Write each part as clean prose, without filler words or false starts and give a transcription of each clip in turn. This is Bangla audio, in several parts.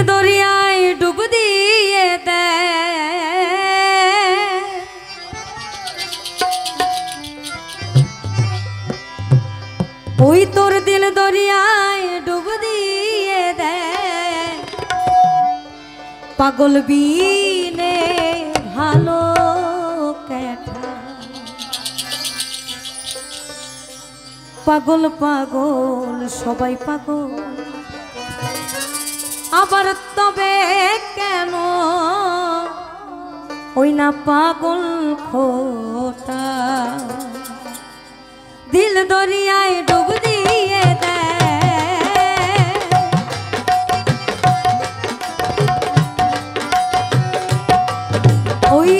দরিয়ায় ডুব দিয়ে দেয় ওই তোর দিল দরিয়ায় ডুব দিয়ে দেয় পাগল বিনে ভালো কেঠা পাগল পাগল সবাই পাগল আবার তবে কেন ওই না পাগল খোটা দিল দরিয়ায় ডুব দিয়ে দেয় ওই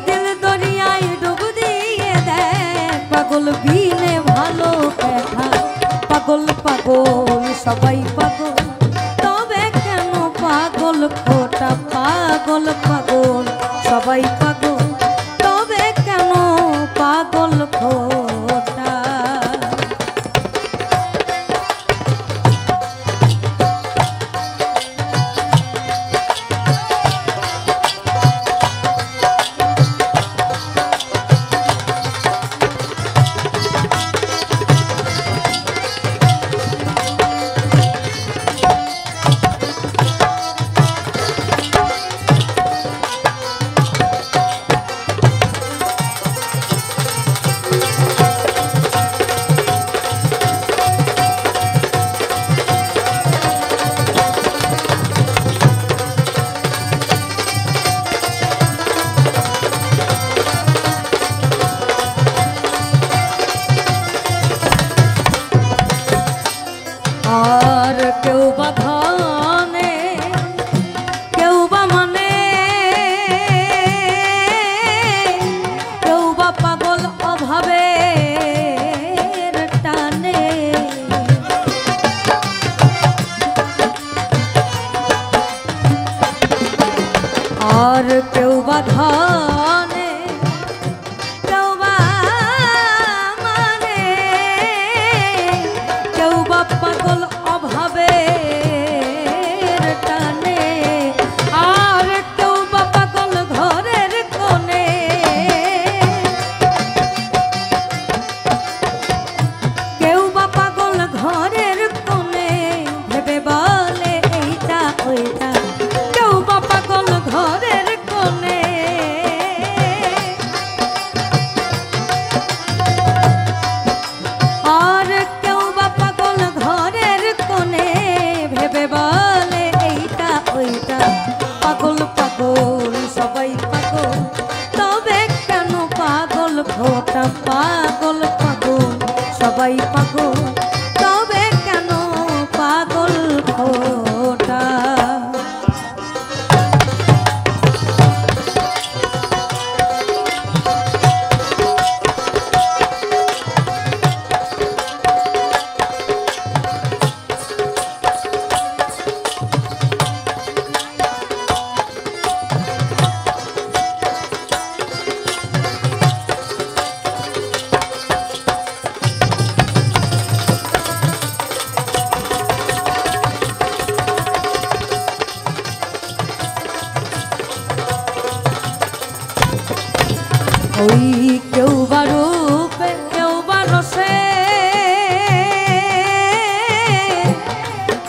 দিল দরিয়ায় ডুব দিয়ে দেয় পাগল বিনে ভালো কথা পাগল পাগল সবাই পাগল পাগল খোটা পাগল পাগল সবাই পাগল তবে কেন পাগল খোটা আর কেউ বা ধনে কেউ বা মানে কেউ বা পাগল অভাবে টানে আর কেউ বা ধনে কেউ বা মানে কেউ বা পাগল অভাবে টানে আর কেউ বা পাগল ঘরের কোণে কেউ বা পাগল ঘরের কোণে ভেবে বলে এইটা ওইটা কেউ বা পাগল ঘরের কোণে আর কেউ বা পাগল ঘরের কোণে ভেবে বলে এইটা ওইটা পাগল পাগল সবাই পাগল তবে কেন পাগল খোটা পাগল পাগল সবাই পাগল তবে কেন পাগল খোটা ওই কেউ বা রূপে কেউ বা রসে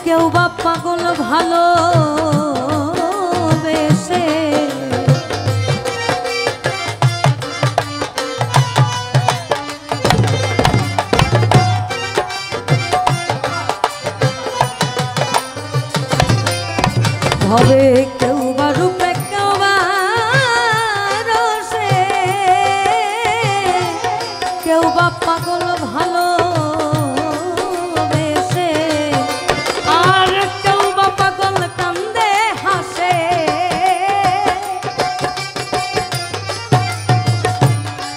কেউ বা পাগল ভালো বেশে হবে কেউ বা রূপে কেউ বা কেউ বা পাগল ভালো বেশে আর কেউ বা পাগল কান্দে হাসে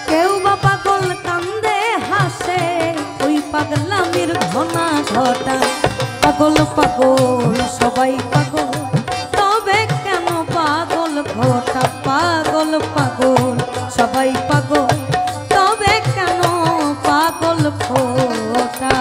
কেউ বা পাগল কান্দে হাসে ওই পাগলামির ঘনা ঘটা পাগল পাগল সবাই পাগল তবে কেন পাগল ঘটা পাগল পাগল সবাই পাগল তবে কেন পাগল খোটা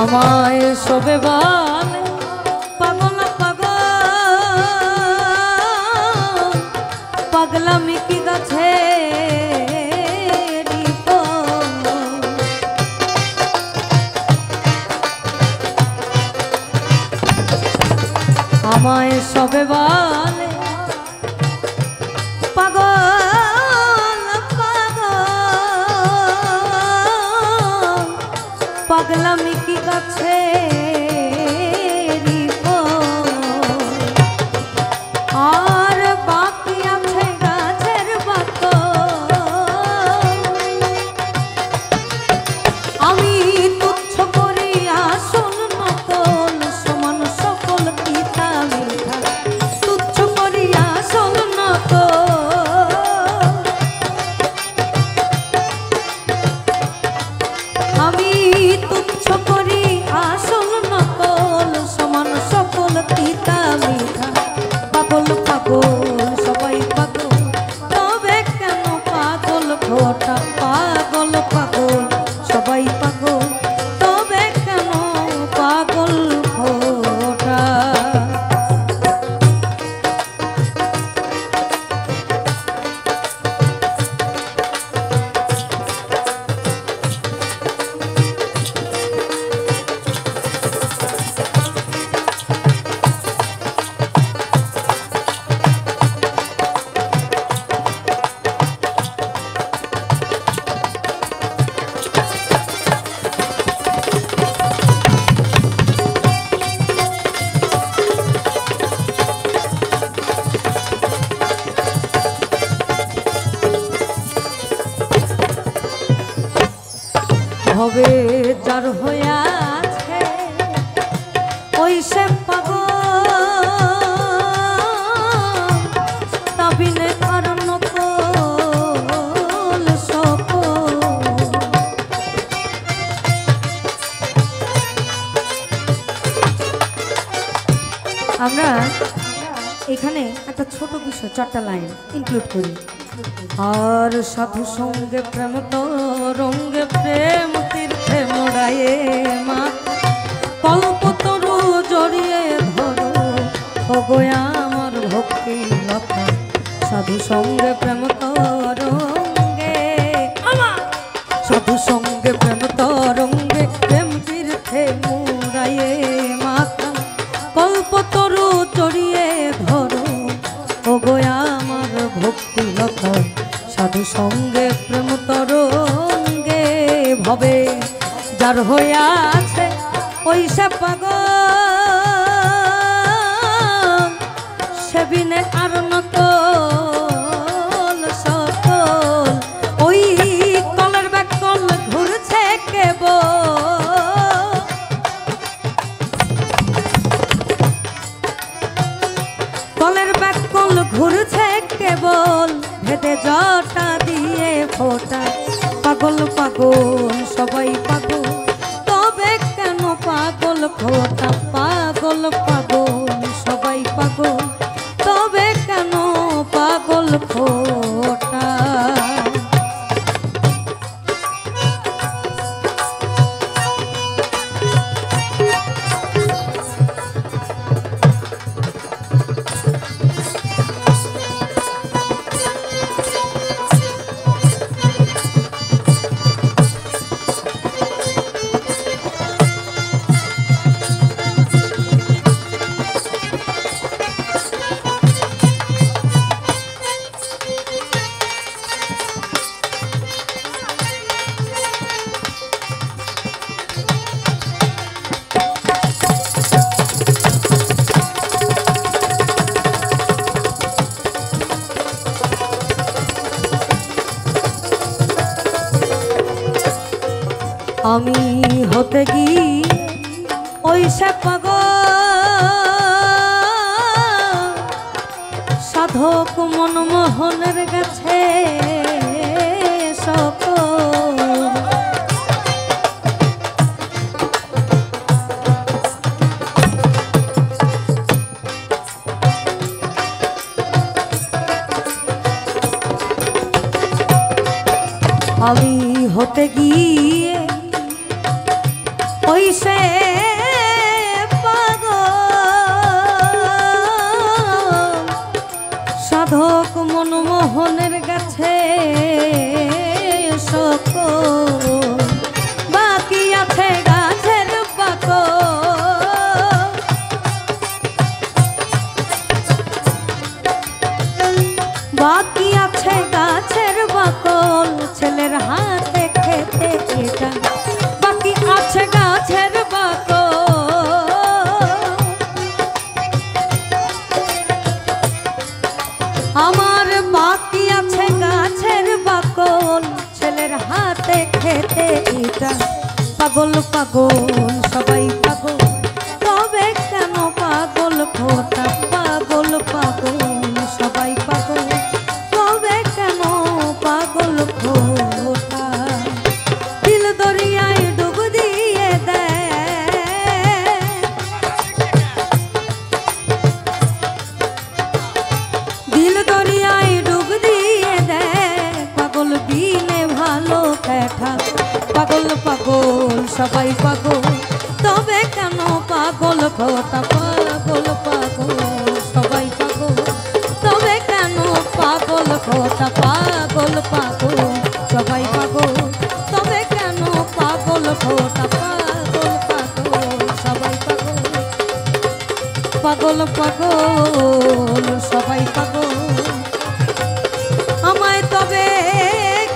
আমায় সবে বলে পাগল পাগল পাগলামি কি গাছে আমায় সবে বলে পাগল পাগল পাগলামি কি গাছে আর বাকি আছে গাছের বাকল আমি তুচ্ছ করি আসল নকল সমান সকল পিতা মিঠা তুচ্ছ করি আসল নকল আমি তুচ্ছ করি আসল নকল সমান সকল পিতা মিঠা পাগল পাগল সবাই পাগল তবে কেন পাগল ঘটা পাগল পাগল সবাই পাগল তবে কেন পাগল ঘটা হবে যার হয়ে আছে ওই সে পাগল তাবিনে আর নকল সকল আমরা এখানে একটা ছোট বিষয় 4টা লাইন ইনক্লুড করি আর সাধু সঙ্গে প্রেম তরঙ্গে প্রেম তীর্থে মোড়ায়ে মা কল্পতরু জড়িয়ে ধরো ওগো আমার ভক্তি লতা সাধু সঙ্গে প্রেম তরঙ্গে সাধু সঙ্গে প্রেম তরঙ্গে প্রেম তীর্থে মোড়ায়ে মাতা কল্পতরু জড়িয়ে ধরো ওগো আমার ভক্তি লতা সাধু সঙ্গে প্রেম তরঙ্গে ভবে যার হয়ে আছে ওই সে পাগল সেবিনে আর নকল সকল ওই কলের ব্যাকল ঘুরছে কেবল কলের ব্যাকল ঘুরছে কেবল ভেদে জটা দিয়ে ফোটা পাগল পাগল সবাই পাগল তবে কেন পাগল খোটা পাগল পাগল সবাই পাগল তবে কেন পাগল খোটা আমি হতে গিয়ে ওই সে পাগল সাধক মনমোহনের কাছে সকল আমি হতে গিয়ে ওই সে পাগল সাধক মনমোহনের কাছে সকল বাকি আছে গাছের পাকল বাকি আছে গাছের বাকল ছেলের হাতে খেতে এটা বাকি আছে গাছের বাকল আমার বাকি আছে গাছের বাকল ছেলের হাতে খেতে এটা পাগল পাগল সবাই পাগল তবে কেন পাগল খোটা পাগল পাগল সবাই পাগল তবে কেন পাগল খোটা দিল দরিয়ায় ডুব দিয়ে দেয় দিল দরিয়ায় ডুব দিয়ে দেয় পাগল বিনে ভালো দেখা পাগল পাগল সবাই পাগল তবে কেন পাগল খোটা পাগল পাগল সবাই পাগল তবে কেন পাগল খোটা পাগল পাগল সবাই পাগল তবে কেন পাগল খোটা পাগল পাগল সবাই পাগল পাগল পাগল সবাই পাগল আমায় তবে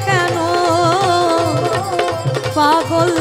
কেন পাগল